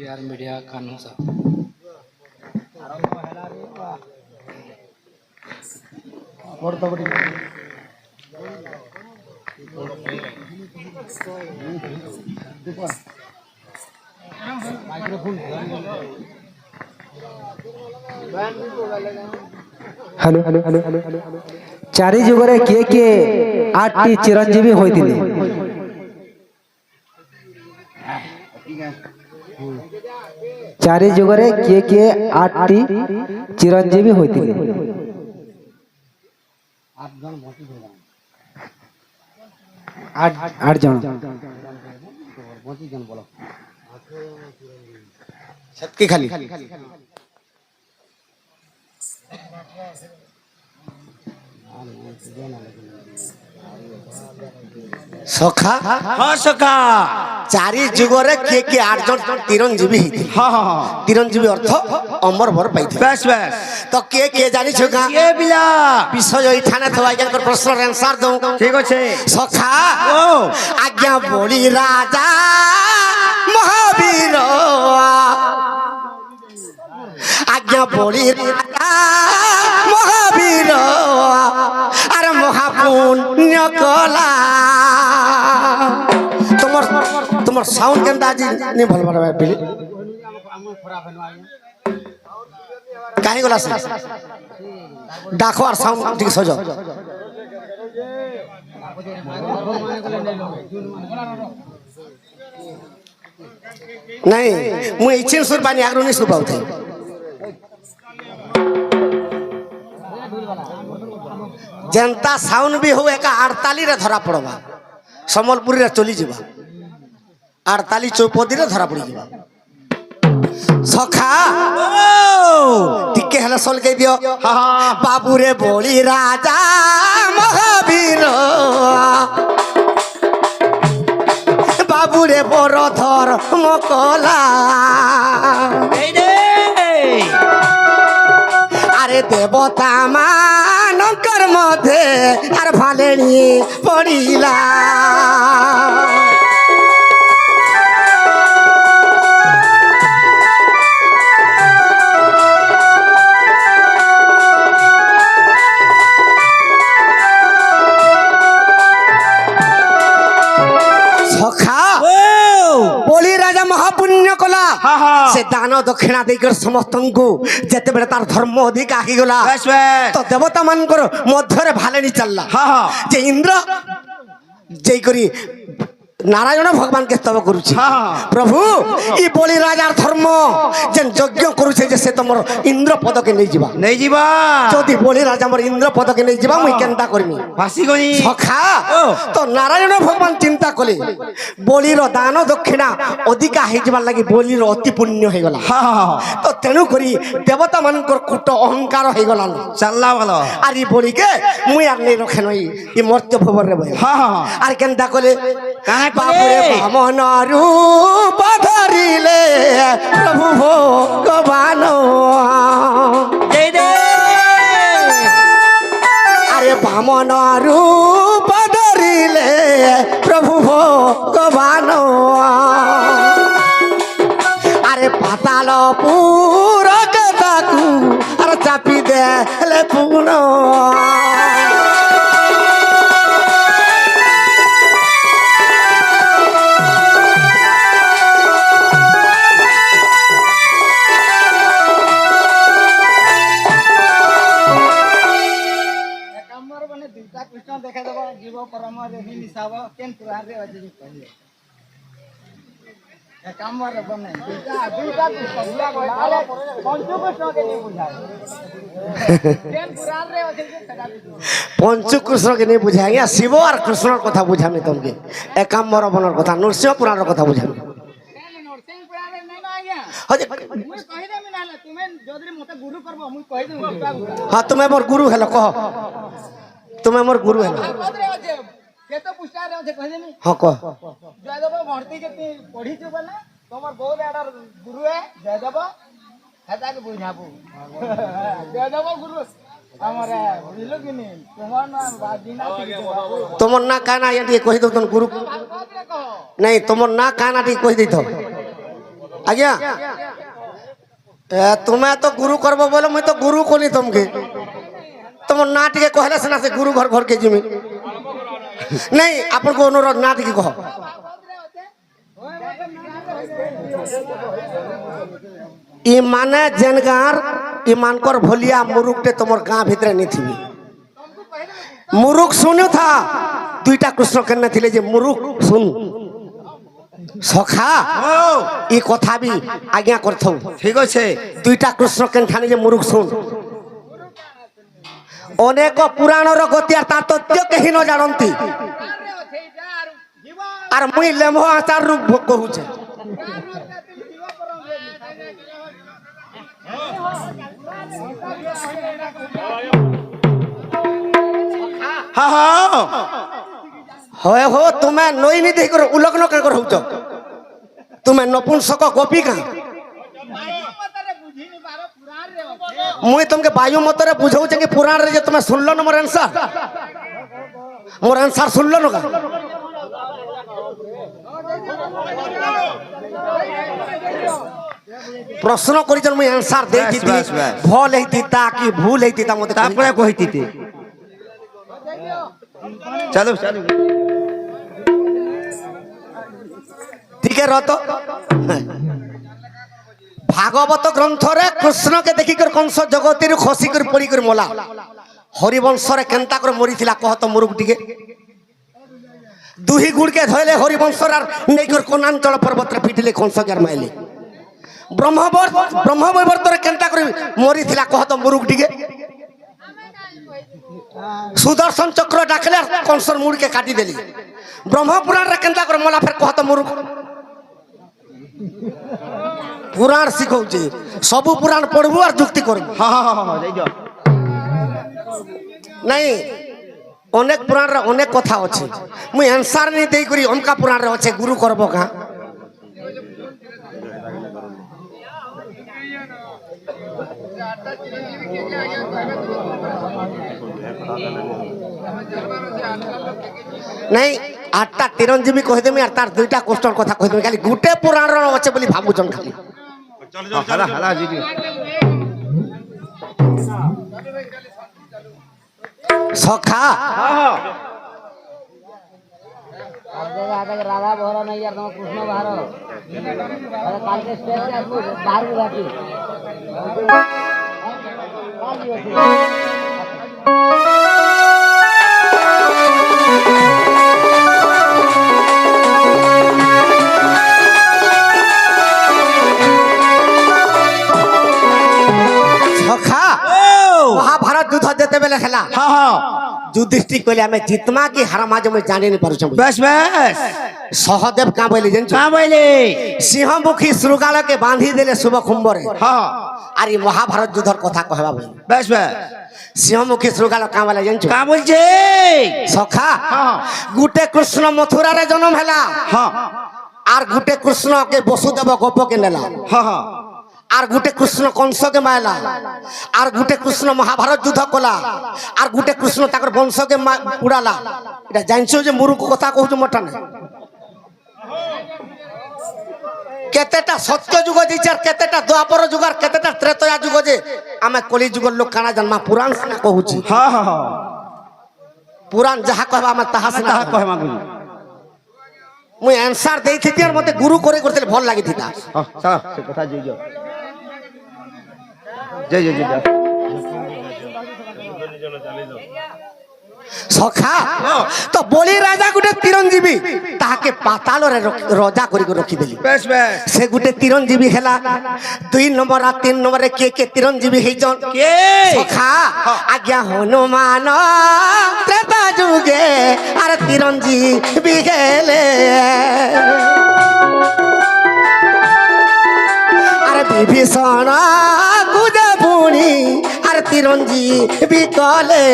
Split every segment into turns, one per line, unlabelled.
AR Media Kanu sir.
Hello hello hello hello चारि जुगरे किए किए 8टी चिरंजीवी होइतिले चारि जुगरे किए किए 8टी चिरंजीवी होइतिले 8 जन
छटकी खाली सखा
हाँ सखा
चारि जुगरे किए किए 8 जन चिरंजीवी हिथिले
हाँ हाँ हाँ
चिरंजीवी अर्थ अमर भर पाइथिले
बस बस
तो के जानि छका
ये बिला
विषय इठाने थवा के प्रश्न आंसर दऊ
ठीक আছে
सखा
ओ
आज्ञा बोली राजा महावीर आज्ञा बोली राजा महावीर अरे महापुण्य कला तुमर साउंड केनता जी नहीं भल भल बिली काहे गला से डाको और साउंड ठीक सजो नहीं मु इच्छिन सुर पानी आग्रो नहीं सुर पाउथे जनता साउंड भी हो एका 48 रे धरा पड़बा समलपुरी रे चली जीवा 48 चौपदी रे धरा पड़ी जीवा सखा टिके हला सोल के दियो
हाँ
बाबू रे बोली राजा महावीर बाबू रे बड़ धर मकला अरे देवता मानकर मध्य आर भालेनी पड़िला बोली राजा महापुण्य कला से दान दक्षिणा देकर समस्त को जेते बेले तार धर्म अधिक आखि गला तो देवता मानकर मध्यरे भालेनी चलला जे इंद्र जय करी नारायण भगवान के स्तव करुछि प्रभु ई बोली राजा धर्म जेन यज्ञ करुछे जे से तमर इंद्र पद के नहीं जीवा जदि बोली राजा मोर इंद्र पद के नहीं जीवा मुई केनता करमी
फासी गनी
सखा तो नारायण भगवान चिंता कले बोलीर दान दक्षिणा अधिका हे जबार लागि बोलीर अति पुण्य हे गला तो तेनु करी देवता मानकर कुट अहंकार हे गला
चलला वाला
आरी बोली के मुई आर नहीं रखे नई ई मर्त्य भवर रे भाई आर केनता कले
काहे
बापुरे भमन रूप धरिले प्रभु भगवान
जय दे
अरे भमन रूप धरिले प्रभु भगवान अरे पाताल पूर कथाकू अरे चापी देले पुन
कृष्ण देखा देबो जीव परम रे मिसाव केन पुराण रे अजि कहिए ए काम रे बने दुटा पगला गला पंचु कृष्ण के नहीं बुझाए केन पुराण रे अजि सदा
पंचु कृष्ण के नहीं बुझाएंगे शिव और कृष्ण कथा बुझामे तुमके एकाम्बर बनर कथा नरसिंह पुराण कथा बुझामे
नरसिंह पुराण रे नहीं ना आज्ञा
हजे
मुई कहि देमी ना तुमे जदि मते गुरु करबो मुई कहि देमी
हां तुमे मोर गुरु हेलो कह तुमे मोर गुरु हेलो
के तो पुष्टा रे जे कहि देमी
हां कह
जयदेव भर्ती के पढ़ी छु बना तमर बहुत आडर गुरु है जयदेव हेता के बुझाबू जयदेव गुरु हमारे बुझलो कि नहीं तुम्हार ना बादीना
तुमर ना काना ये कहि दो तन गुरु नहीं तुमर ना काना टी कहि दै थो আজ্ঞা তুমি তো গুরু করব বলে মুই তো গুরু কলি তোমাকে তোমার না টিকে কহলে সিনা সে গুরু ঘর ঘরকে জিমি নাই আপনাকে অনুরোধ না টিকে কহ ই মানে যেন গাঁর ই মানকর ভলিয়া মুরুকটে তোমার গাঁ ভিতরে নিথিবি মুরুক শুনু থা দুইটা কৃষ্ণ কেন থিলে যে মুরুক শুন সখা ই কথা বি আজ্ঞা করথৌ
ঠিক আছে
দুইটা কৃষ্ণ কেন ঠানি যে মুরুক শুন অনেক পুরাণর গতি আর তার তথ্য কেহি ন জানন্তি আর মুই লেম্ভ আচার রূপ কহুছে
হ্যাঁ হ্যাঁ
হয় হো তুমি নই নি দেই কর উলগ্ন কে কর হউছ তুমি নপুংসক গোপী কা মুই তোমাকে বায়ু মতরে বুঝাউছে কি পুরাণ রে যে তুমি শুনল না মোর আনসার শুনল না কা প্রশ্ন করিছন মুই আনসার দেই দিতি
বাস, বাস।
ভুল হইতি তা কি ভুল হইতি তা মতে
তারপরে কহিতিতে চলো চলো
ঠিক রত ভাগবত গ্রন্থরে কৃষ্ণকে দেখি করে কংস জগতের খসি করে পড়ি করে মলা হরিবংশরে কেনতা করে মরিছিলা কহত মুরুখ টিকে দুহি গুড়কে ধইলে হরিবংশর আর নেই করে কোনাঞ্চল পর্বতরে পিটিলে কংসকে আর মাইলে ব্রহ্মবৈবর্তরে কেনতা করে মরিছিলা কহত মুরুখ টিকে সুদর্শন চক্র ডাকলে আর কংসর মুড়কে কাটি দেলি ব্রহ্মপুরাণরে কেনতা করে মলা ফের কহত মুরুখ পুরাণ শিখৌছে সবু পুরাণ পড়বু আর যুক্তি করবু
হ্যাঁ হ্যাঁ হ্যাঁ যাই যাও
নাই অনেক পুরাণরে অনেক কথা আছে মুই আনসার নি দেই করি অমকা পুরাণরে আছে গুরু করব কা নাই আটটা তিরঞ্জীবী কহিদেমি আর তার দুইটা কোশ্চন কথা কহিদেমি খালি গুটে পুরাণর আছে বলি ভাবুছন খালি
হালা হালা জি
সখা
राधा बहरा नहीं यार तुम कृष्ण बाहर अरे काल के स्टेज पे आपको बाहर भी बाकी
সখা মহাভারত যুদ্ধ যেতে বেলে খেলা
হ্যাঁ হ্যাঁ
যুধিষ্ঠির কইলে আমি জিতমা কি হারামা যে জানি নি পারুছ
বেশ বেশ
সহদেব কা বলি জানছ
কা বইলে
সিংহমুখী শৃগালকে বাঁধি দেলে শুভ কুম্ভরে
হ্যাঁ
আর এই মহাভারত যুদ্ধর কথা কহবা বলি
বেশ বেশ
সিংহমুখী শৃগাল কা বলে জানছ
কা বলছে
সখা
হ্যাঁ।
গুটে কৃষ্ণ মথুরারে জন্ম হেলা
হ্যাঁ
আর গুটে কৃষ্ণকে বসুদেব গোপকে নেলা
হ্যাঁ হ্যাঁ
আর গুটে কৃষ্ণ কংসকে মায়লা আর গুটে কৃষ্ণ মহাভারত যুদ্ধ কলা আর গুটে কৃষ্ণ তাকর বংশকে উড়ালা এটা জানছো যে মুরুখ কথা কହୁଛୁ মোটা না কেতেটা সত্য যুগ দিছে আর কেতেটা দ্বাপর যুগ আর কেতেটা ত্রেতয়া যুগ যে আমি কলি যুগর লোক কানা জানমা পুরাণ সিনা কହୁছি
হ্যাঁ হ্যাঁ হ্যাঁ
পুরাণ যাহা কহবা আমি তাহা সিনা
তাহা কহে মাগুনি
মুই আনসার দেইছিতি আর মতে গুরু করে করতে ভাল লাগিথিতা
হ্যাঁ চলো সে কথা যাই যাও যাই যাই যাই
সখা তো বলি রাজা গুটে তিরঞ্জীবী তাহাকে পাতালরে রজা করি রখিদেলি
বেশ বেশ
সে গুটে তিরঞ্জীবী হেলা 2 নম্বর আর 3 নম্বরে কে তিরঞ্জীবী হইছন
কে
সখা আজ্ঞা হনুমান ত্রেতা যুগে আর তিরঞ্জীবী হেলে আর বিভীষণ গুজে পুনি আর তিরঞ্জীবী কলে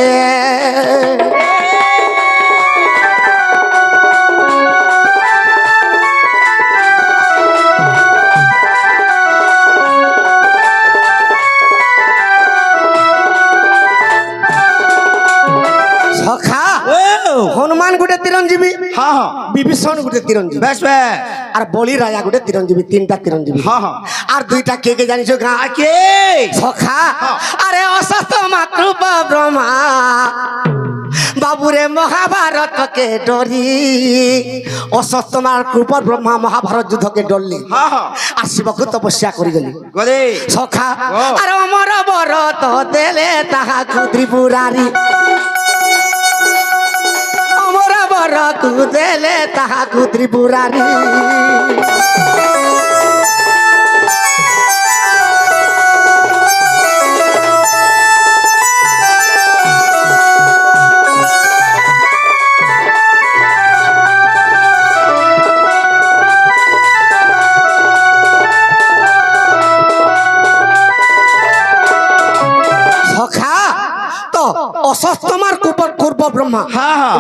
সখা হনুমান গুটে তিরঞ্জীবী
হ্যাঁ হ্যাঁ
বিভীষণ গোটে চিরঞ্জীবী
বেশ বেশ
আর বলি রাজা গোটে চিরঞ্জীবী তিনটা চিরঞ্জীবী
হ্যাঁ হ্যাঁ
আর দুইটা কে কে জানিছো গাঁ
কে
সখা আরে অসস্ত মাতৃপ ব্রহ্মা বাবুরে মহাভারতকে ডরি অসস্তমার কৃপা ব্রহ্মা মহাভারত যুদ্ধকে ডরলি
হ্যাঁ হ্যাঁ
আর শিবকে তপস্যা করিগলি
গলে
সখা আর অমর বরত দেলে তাহাকু ত্রিপুরারি অমর বরত দেলে তাহাকু ত্রিপুরারি অসস্তমার কুপর পূর্ব ব্রহ্মা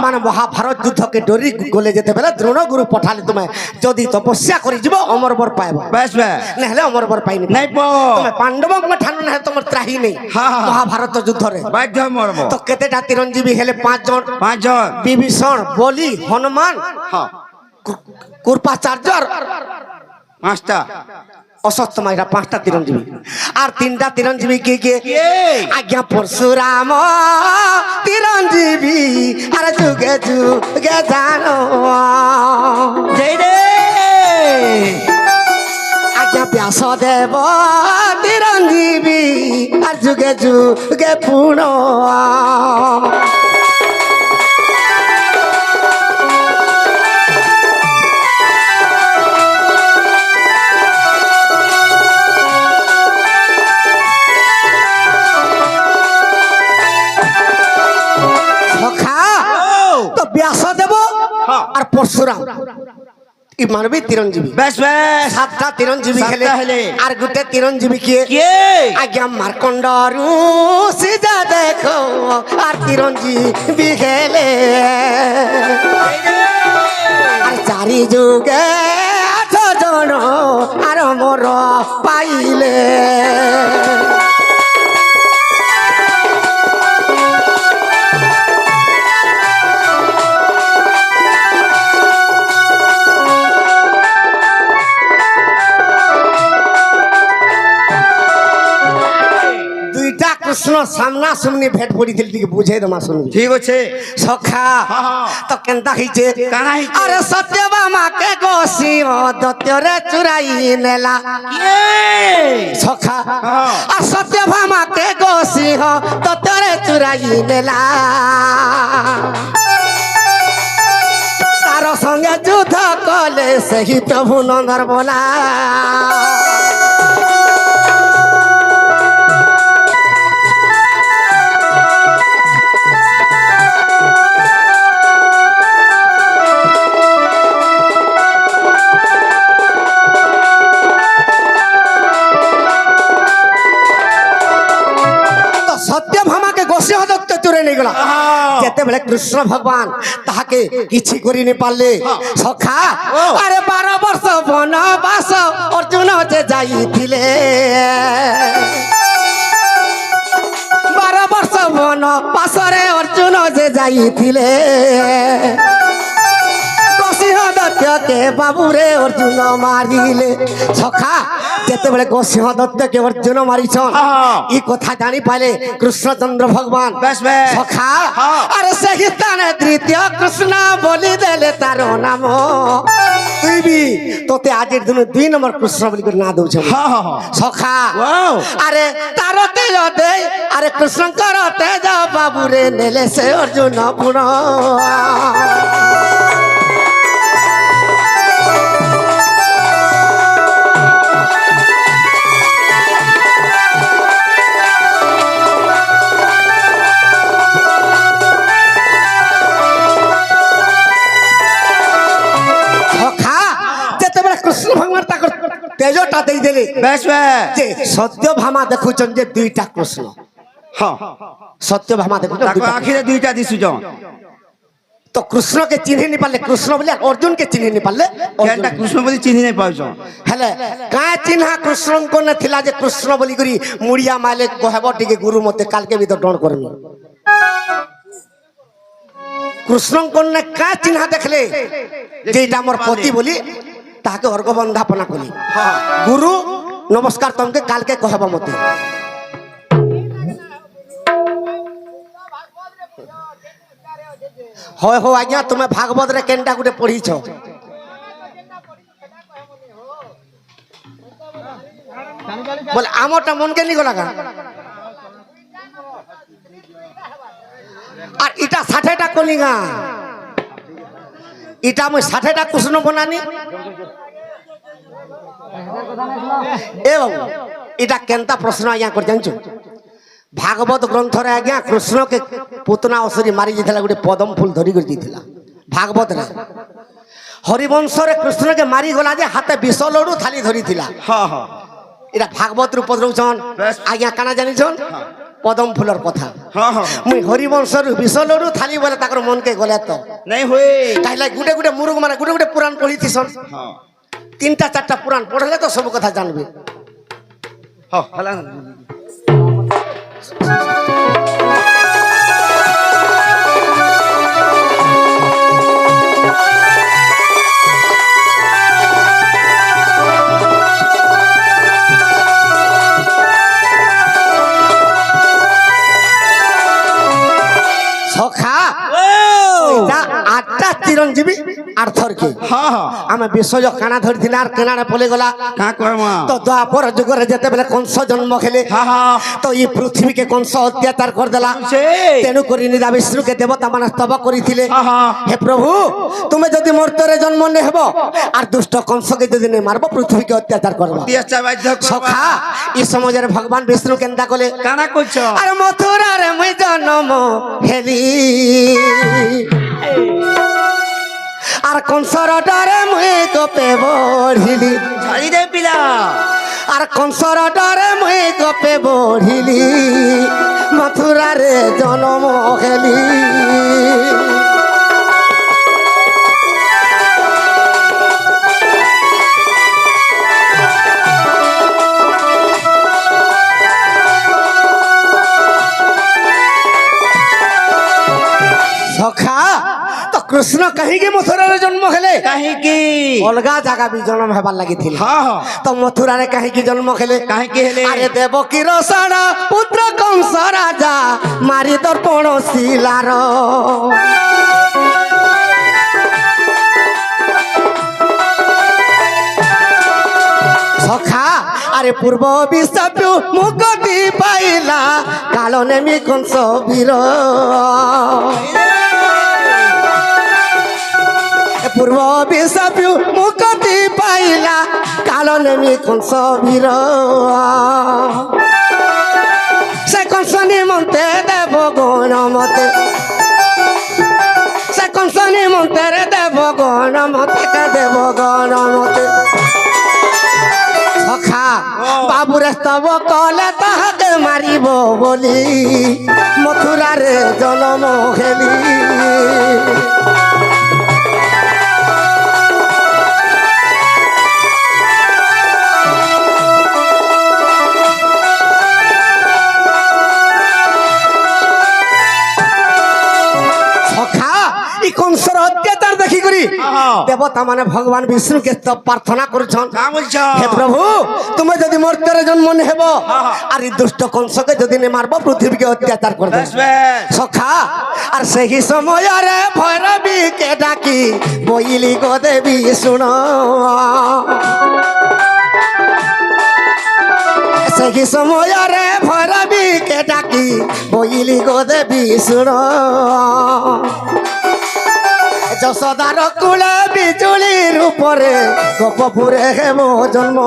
মানে মহাভারত যুদ্ধকে ডরি গলে যেতে বেলা দ্রোণ গুরু পঠালে তুমি যদি তপস্যা করে যাব অমর বর পাইব
বেশ বেশ
নহলে অমর বর পাইনি
নাই পো
তুমি পাণ্ডবক ঠানো না তোমার ত্রাহি নেই মহাভারত যুদ্ধরে
বাধ্য মরব
তো কেতেটা চিরঞ্জীবী হেলে 5 জন বিভীষণ বলি হনুমান কৃপাচার্য
পাঁচটা
অসত্যমা এটা 5টা চিরঞ্জীবী আর 3টা চিরঞ্জীবী কে কে আজ্ঞা পরশুরাম চিরঞ্জীবী আর যুগে যুগে জানো
জয় রে
আজ্ঞা ব্যাসদেব চিরঞ্জীবী আর যুগে যুগে পুণ ব্যাসদেব আর পরশুরাম ই মানবী চিরঞ্জীবী
বেশ বেশ
7টা চিরঞ্জীবী খেলে আর গোটে চিরঞ্জীবী কে আজ্ঞা মার্কণ্ডরু সিধা দেখো আর চিরঞ্জীবী খেলে আর চারি যুগে 8 জন আর মোর পাইলে কৃষ্ণ সামনা সামনি ভেট পড়িছিল টিকে বুঝাই দমা শুনবি
ঠিক আছে
সখা তো কেনতা হইছে আরে সত্যভামা কে গোসি ও দত্যরে চুরাই নেলা সখা আর সত্যভামা কে গোসি ও দত্যরে চুরাই নেলা তার সঙ্গে যুদ্ধ কলে সেই প্রভু নন্দর বলা যেতবে কৃষ্ণ ভগবান তাহাকে কিছু করি নি পারলে সখা আরে 12 বর্ষ বনবাস অর্জুন যে যাইছিলে 12 বর্ষ বনবাসরে অর্জুন যে যাইছিলে দত্তকে বাবুরে অর্জুন মারিলে সখা যেতবে গোসিংহ দত্তকে অর্জুন মারিছন ই কথা জানি পাইলে কৃষ্ণচন্দ্র ভগবান সখা আরে সেই স্থানে তৃতীয় কৃষ্ণ বলি দেলে তার নাম তুই বি তোতে আজের দিন 2 নম্বর কৃষ্ণ বলি করে না দউছ সখা আরে তার তেজ দে আরে কৃষ্ণঙ্কর তেজ বাবুরে নেলে সে অর্জুন পুণ তেজটা দেই দেলে
বেশ বেশ
যে সত্যভামা দেখুছন যে 2টা কৃষ্ণ
হ্যাঁ
সত্যভামা দেখুছন
আখিরে 2টা দিছুছন
তো কৃষ্ণকে চিনি নি পারলে কৃষ্ণ বলে অর্জুনকে চিনি নি পারলে
কেনটা কৃষ্ণ বলি চিনি নাই পাউছন
হেলে কায় চিহ্না কৃষ্ণঙ্ক না থিলা যে কৃষ্ণ বলি করি মুড়িয়া মাইলে কহব টিকে গুরু মতে কালকে ভিতর ডণ করমি কৃষ্ণ কন্যা কা চিহ্না দেখলে যে এটা আমার পতি বলি তাকে অর্ঘ বন্দাপনা কলি। গুরু নমস্কার তোমাকে কালকে কহব মতে। হয় হো আজ্ঞা তুমি ভাগবত রে কেনটা গুটে পড়িছ? বলে আমারটা মনকে নি গলা আর এটা 60টা কলিঙ্গা, এটা আমি 60টা কৃষ্ণ বনানি এ বাবু এটা কেনতা প্রশ্ন আজ্ঞা করে জানছো? ভাগবত গ্রন্থরে আজ্ঞা কৃষ্ণকে পুতনা অসুরি মারি যাইଥିଲା গোটে পদম ফুল ধরি করে দিয়েছিল ভাগবত রে। হরিবংশরে কৃষ্ণকে মারি গলা যে হাতে বিষ লড়ু থালি ধরিଥିଲା। এটা ভাগবত রূপ পদরৌছন আজ্ঞা কানা জানিছন পদম ফুলর কথা। মুই হরিবংশর বিষ লড়ু থালি বলে তাকর মনকে গলে তো
নাই হয়ে
তাইলে গুটে গুটে মুরুগ মানে গুটে গুটে পুরাণ পড়িছিছন। 3টা 4টা পুরাণ পড়লে তো সব কথা জানবে। সখা এটা 8টা চিরঞ্জীবী আর থরকি আমি বিশ্বজ কানা ধরিছিল আর কেনারে পলে গলা
কা কয়মা
তো দ্বাপর যুগরে যেতেবেলে কংস জন্ম খেলে তো এই পৃথিবীকে কংস অত্যাচার করদেলা। তেণু করে নিরা বিষ্ণুকে দেবতা মানে স্তব করিছিলে হে প্রভু তুমি যদি মর্তরে জন্ম নেব আর দুষ্ট কংসকে যদি নে মারব পৃথিবীকে অত্যাচার করব। সখা এই সমাজের ভগবান বিষ্ণু কেন্দা কলে
কানা কইছ
আর মথুরারে মুই জন্ম হেলি আর কংসর ডরে মুই গপে বঢ়িলি
ছাড়ি দে পিলা
আর কংসর ডরে মুই গপে বঢ়িলি মথুরারে জন্ম হেলি। সখা তো কৃষ্ণ কাহিকি মথুরারে জন্ম হেলে
কাহিকি
অলগা জায়গা বি জন্ম হেবার লাগিছিল তো মথুরারে কাহিকি জন্ম হেলে
কাহিকি হেলে
আরে দেবকীর সারা পুত্র কংস রাজা মারি দর্পণ শিলার সখা আরে পূর্ব বিশ্বপু মুক্তি পাইলা কাল নেমি কংস বীর পূর্ব বিশ্বপু মুক্তি পাইলা কাল নেমি কংস বীর সে কংস নিমন্তে দেব গণ মতে সে কংস নিমন্তে দেব গণ মতে দেব গণ মতে সখা বাবুরে স্তব কলে তাহাকে মারিব বলি মথুরারে জন্ম হেলি। কংসর অত্যাচার দেখি করি দেবতা মানে ভগবান বিষ্ণুকে প্রার্থনা করছন হে প্রভু তুমি যদি মর্ত্যরে জন্ম নেব আর এই দুষ্ট কংসকে যদি নে মারব পৃথিবীকে অত্যাচার করবে। সখা আর সেই সমୟରେ ভৈরবীকে ডাকি বইলি গো দেবী শুণ সেই সমୟରେ ভৈরবীকে ডাকি বইলি গো দেবী শুণ যশোদার কুলে বিজুলির উপরে গোপপুরে হেম জন্ম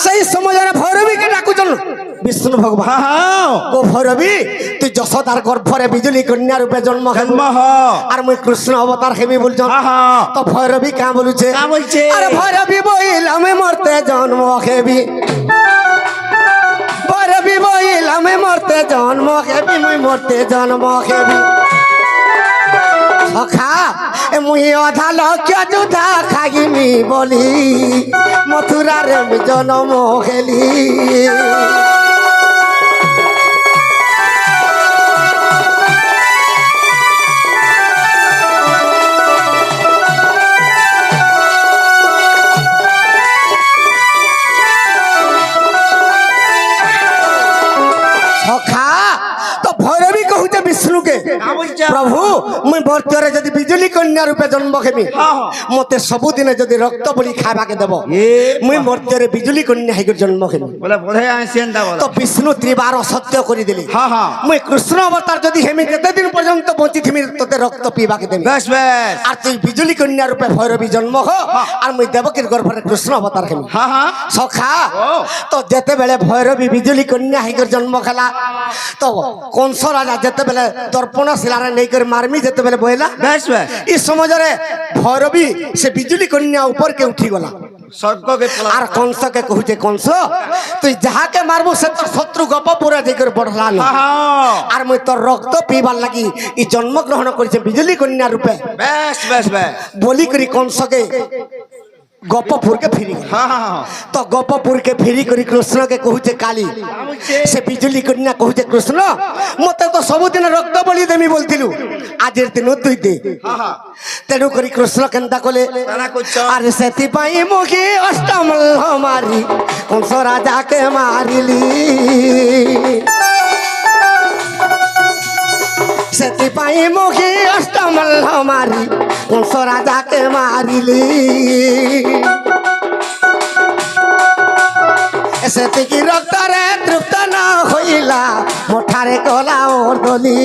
সেই সময়ের ভৈরবীকে ডাকুচন বিষ্ণু ভগবান ও ভৈরবী তুই যশোদার গর্ভরে বিজুলি কন্যা রূপে জন্ম আর মুই কৃষ্ণ অবতার হেবি বলছন তো ভৈরবী কা বলুছে আরে ভৈরবী বইল আমি মরতে জন্ম হেবি ভৈরবী বইল আমি মরতে জন্ম হেবি মুই মরতে জন্ম হেবি। সখা এ মুই অধা লক্ষ যুধা খাইমি বলি মথুরার জনম হেলি সখা তো ভৈরবী কহুছে বিষ্ণুকে প্রভু মুই বর্তরে যদি বিজুলি কন্যা রূপে জন্ম হেমি মতে ସବୁଦିନେ যদি রক্ত বলি খাইবাকে দেব মুই মর্ত্যরে বিজুলি কন্যা হইকর জন্ম হেমি
বলে বড়াই আছেন দা বলে
তো বিষ্ণু ত্রিবার অসত্য করে দিলি
হ্যাঁ হ্যাঁ
মুই কৃষ্ণ অবতার যদি হেমি যেতে দিন পর্যন্ত বঞ্চি থিমি তোতে রক্ত পিবাকে দেবি
বেশ বেশ
আর তুই বিজুলি কন্যা রূপে ভৈরবী জন্ম হ আর মুই দেবকীর গর্ভরে কৃষ্ণ অবতার হেমি
হ্যাঁ হ্যাঁ
সখা
ও।
তো যেতেবেলে ভৈরবী বিজুলি কন্যা হইকর জন্ম খেলা তো কংস রাজা যেতেবেলে দর্পণ শিলারে নেইকর মারমি যেতেবেলে বইলা
বেশ বেশ
এই সমাজরে ভৈরবী সে বিজুলি কন্যা উপরকে উঠি গলা
স্বর্গকে
আর কংসকে কহুছে কংস তুই যাহাকে মারবো সে তোর শত্রু গপপুরে যাইকর বড়লা না
হ্যাঁ
আর মুই তোর রক্ত পিবার লাগি ই জন্মগ্রহণ করেছে বিজুলি কন্যা রূপে
বেশ বেশ বেশ
বলি করি কংসকে গপপুরকে ফিরি গেল।
হ্যাঁ হ্যাঁ
তো গপপুরকে ফিরি করি কৃষ্ণকে কহুছে কালী সে বিজুলি কন্যা কহুছে কৃষ্ণ মতে তো ସବୁଦିନ রক্ত বলি দেমি বলতিলু আজের দিন তুই দে তেণু করি কৃষ্ণ কেন্তা কলে
কানা করছ
আর সেথিপাই মুখী অষ্টমল্ল মারি কংস রাজাকে মারিলি সেথিপাই মুখী অষ্টমল্ল মারি কংস রাজাকে মারিলি সেতিকি রক্তরে তৃপ্ত ন হইলা মোঠারে কলা ওর দলি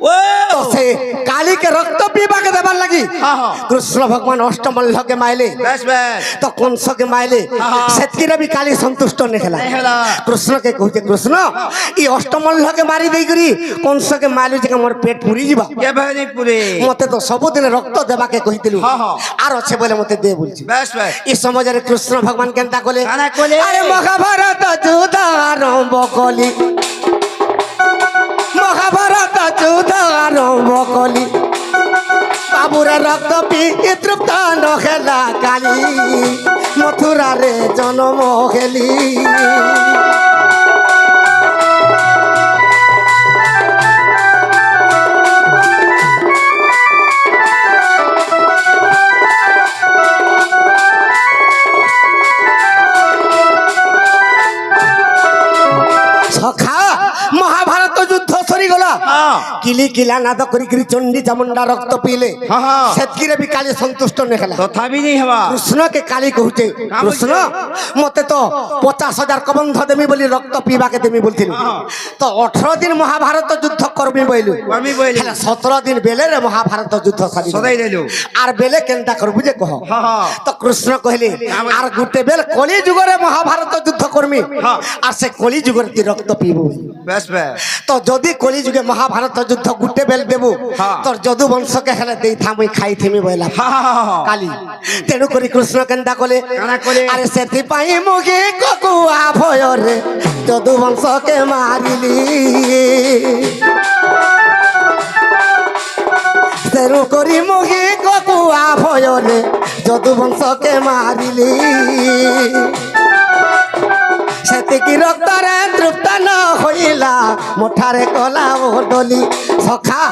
ও
তো সে কালীকে রক্ত পিবাকে দেবার লাগি
হ্যাঁ হ্যাঁ
কৃষ্ণ ভগবান অষ্টমল্লকে মাইলে
বেশ বেশ
তো কংসকে মাইলে সেতকিরে বি কালী সন্তুষ্ট নেখেলা
নেখেলা।
কৃষ্ণকে কହୁছে কৃষ্ণ ই অষ্টমল্লকে মারি দেই করি কংসকে মাইলু যে মোর পেট পুরি ଯିବା
কে ভাই পুরে
মতে তো ସବୁদিন রক্ত দেবাকে কহিতিলু
হ্যাঁ, হ্যাঁ।
আর আছে বলে মতে দে বলছি
বেশ বেশ
এই সমাজের কৃষ্ণ ভগবান কেনতা কলে
কানা কলে?
আরে মহাভারত যুদ্ধ আরম্ভ কলি মহাভারত যুদ্ধ আরম্ভ কলি বাবুরে রক্ত পি তৃপ্ত নখেলা কালী মথুরারে জন্ম হেলি সখা মহাভারত যুদ্ধ সরি গলা
হ্যাঁ
কিলি কিলা নাদ করি করি চণ্ডী চামুন্ডা রক্ত পিলে
হ্যাঁ, হ্যাঁ।
সেতকিরে বি কালী সন্তুষ্ট নেখেলা
তথাপি নেই হবা
কৃষ্ণকে কালী কহুছে কৃষ্ণ মতে তো 50,000 কবন্ধ দেমি বলি রক্ত পিবাকে দেমি বলছিল তো 18 দিন মহাভারত যুদ্ধ করবি বইলু
করবি বইলু।
হেলা 17 দিন বেলে রে মহাভারত যুদ্ধ সারি
সদাই দেলু
আর বেলে কেনটা করবু যে কহ
হ্যাঁ হ্যাঁ
তো কৃষ্ণ কহিলে আর গুটে বেল কলি যুগরে মহাভারত যুদ্ধ করমি
হ্যাঁ।
আর সে কলি যুগরে তুই রক্ত পিবু
বেশ বেশ
তো যদি কলি যুগে মহাভারত যুদ্ধ গুটে বেল দেবু
হ্যাঁ।
তোর যদু বংশকে হেলে দেই থামই খাই থিমি বইলা
হ্যাঁ হ্যাঁ
কালী তেণু করি কৃষ্ণ কেনটা কলে
কানা কলে?
আরে সেথিপাই মুখে ককুয়া ভয়রে যদু বংশকে মারিলি তেণু করি মুখে ককুয়া ভয়রে যদু বংশকে মারিলি সেতিকি রক্তরে তৃপ্ত ন হইলা মোঠারে কলা ও ডলি সখা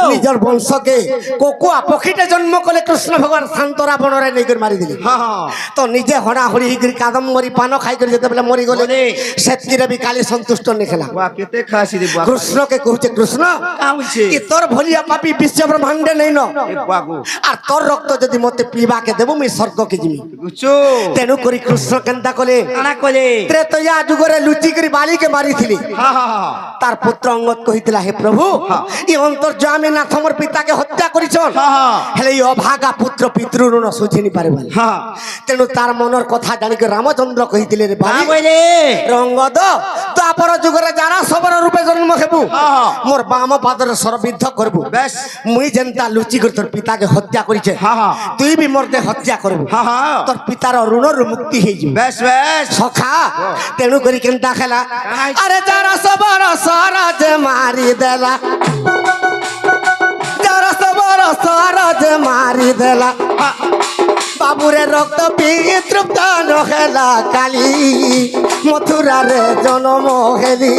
নিজের বংশকে কোকুয়া পক্ষীতে জন্ম কলে কৃষ্ণ ভগবান শান্তরা বনরে নেইকর মারি দিলে
হ্যাঁ হ্যাঁ
তো নিজে হড়া হড়ি হইকরি কাদম্বরী পান খাই করে যেতে বেলে মরি গলে
বলে।
সেতকিরে বি কালী সন্তুষ্ট নেখেলা
বাহ কেতে খাসি রে বাহ
কৃষ্ণকে কହୁছে কৃষ্ণ
কাউছে
কি তোর ভলিয়া পাপি বিশ্ব ব্রহ্মাণ্ডে নেই ন
এ বাগু
আর তোর রক্ত যদি মতে পিবাকে দেব মুই স্বর্গকে জিমি
গুচো
তেণু করি কৃষ্ণ কেনতা কলে
কানা কলে
ত্রেতা ত্রেতয়া যুগরে লুচিকি বালিকে মারিଥିଲି তার পুত্র অঙ্গদ কহিলা হে প্রভু এই অন্তর্যামী নাথ মোর পিতাকে হত্যা করিছন হেলে এই অভাগা পুত্র পিতৃ ঋণ শুঝিনি পারিব তেণু তার মনের কথা জানিকে রামচন্দ্র কহিলে রে বালি অঙ্গদ তাপর যুগরে যারা সবর রূপে জন্ম হেবু মোর বাম পাদরে সরবিদ্ধ করবু
বেশ
মুই যেনতা লুচি করে তোর পিতাকে হত্যা করিছে তুই বি মোর দে হত্যা করবু তোর পিতার ঋণর মুক্তি হয়ে
বেশ বেশ
সখা তেণু করি কেনতা খেলা আরে যারা সবর সরজ মারি দেলা যারা সবর সরজ মারি দেলা বাবুরে রক্ত পিতৃপ্ত নহেলা কালী মথুরারে জনম হেলি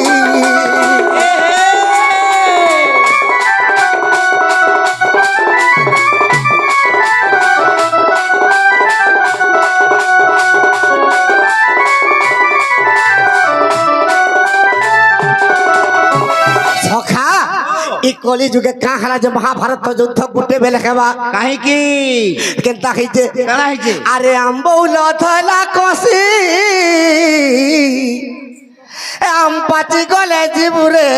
সখা এই কলি যুগে কাহারা যে মহাভারত যুদ্ধ গুটে বেলে খেবা
কাহিকি
কেনতা হইছে
কেনা হইছে
আরে আম্বৌল ধলা কষি আম পাচি গলে জিবুরে